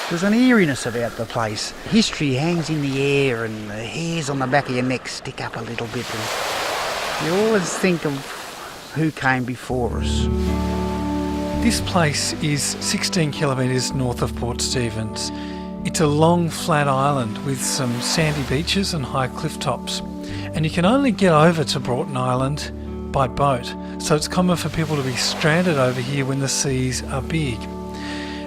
There's an eeriness about the place. History hangs in the air and the hairs on the back of your neck stick up a little bit. And you always think of who came before us. This place is 16 kilometres north of Port Stephens. It's a long flat island with some sandy beaches and high cliff tops. And you can only get over to Broughton Island by boat, so it's common for people to be stranded over here when the seas are big.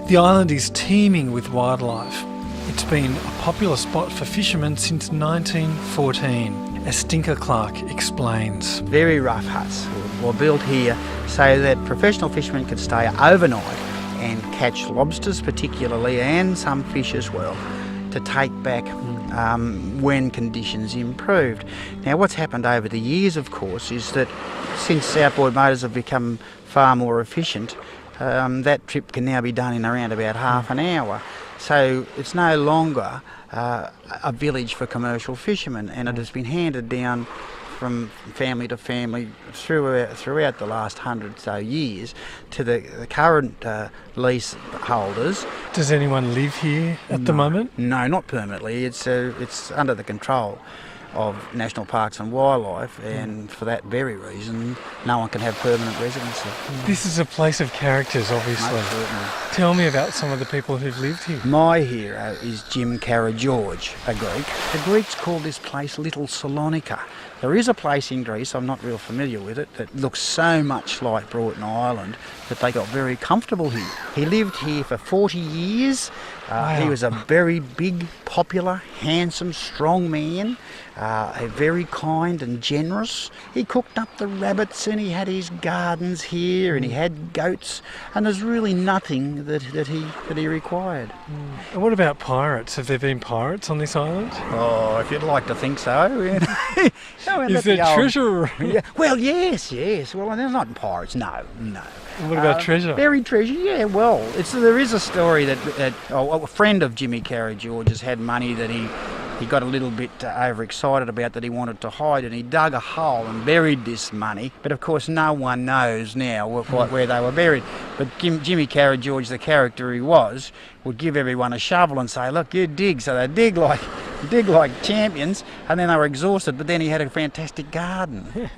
The island is teeming with wildlife. It's been a popular spot for fishermen since 1914, as Stinker Clark explains. Very rough huts were built here so that professional fishermen could stay overnight and catch lobsters particularly, and some fish as well, to take back when conditions improved. Now what's happened over the years, of course, is that since outboard motors have become far more efficient, that trip can now be done in around about half an hour. So it's no longer a village for commercial fishermen, and it has been handed down from family to family throughout the last 100 or so years to the current lease holders. Does anyone live here at the moment? No, not permanently. It's under the control of National Parks and Wildlife, and for that very reason no one can have permanent residency. This is a place of characters, obviously. Most certainly. Tell me about some of the people who've lived here. My hero is Jim George, a Greek. The Greeks call this place Little Salonika. There is a place in Greece, I'm not real familiar with it, that looks so much like Broughton Island that they got very comfortable here. He lived here for 40 years. Wow. He was a very big, popular, handsome, strong man, very kind and generous. He cooked up the rabbits and he had his gardens here and he had goats, and there's really nothing that he required. And what about pirates? Have there been pirates on this island? Oh, if you'd like to think so. Is there treasure? Yeah. Well, yes. Well, they're not pirates. No. What about treasure? Buried treasure, yeah. Well, there is a story that a friend of Jimmy George's had money that he got a little bit overexcited about, that he wanted to hide, and he dug a hole and buried this money. But of course no one knows now quite where they were buried. But Jimmy George, the character he was, would give everyone a shovel and say, look, you dig. So they dig like champions, and then they were exhausted, but then he had a fantastic garden.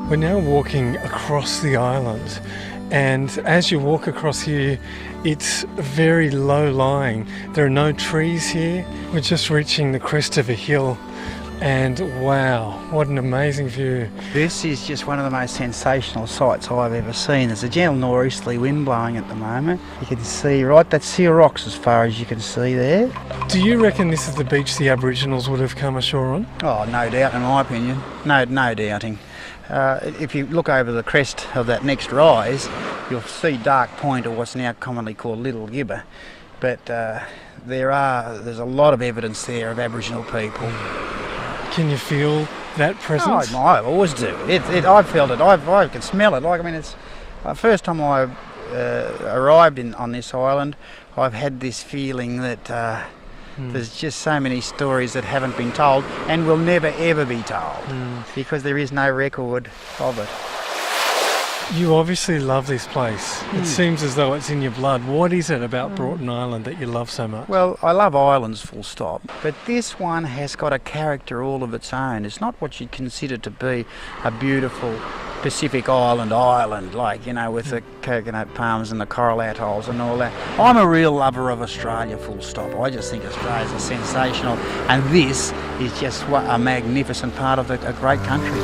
We're now walking across the island, and as you walk across here, it's very low-lying. There are no trees here. We're just reaching the crest of a hill, and wow, what an amazing view. This is just one of the most sensational sights I've ever seen. There's a gentle northeasterly wind blowing at the moment. You can see that's sea rocks as far as you can see there. Do you reckon this is the beach the Aboriginals would have come ashore on? Oh, no doubt, in my opinion. No doubting. If you look over the crest of that next rise, you'll see Dark Point, or what's now commonly called Little Gibber. But there's a lot of evidence there of Aboriginal people. Can you feel that presence? Oh, I always do. I've felt it. I can smell it. It's the first time I arrived on this island, I've had this feeling that there's just so many stories that haven't been told and will never ever be told because there is no record of it. You obviously love this place. It seems as though it's in your blood. What is it about Broughton Island that you love so much? Well, I love islands full stop, but this one has got a character all of its own. It's not what you'd consider to be a beautiful Pacific island, with the coconut palms and the coral atolls and all that. I'm a real lover of Australia full stop. I just think Australia's sensational, and this is just a magnificent part of a great country.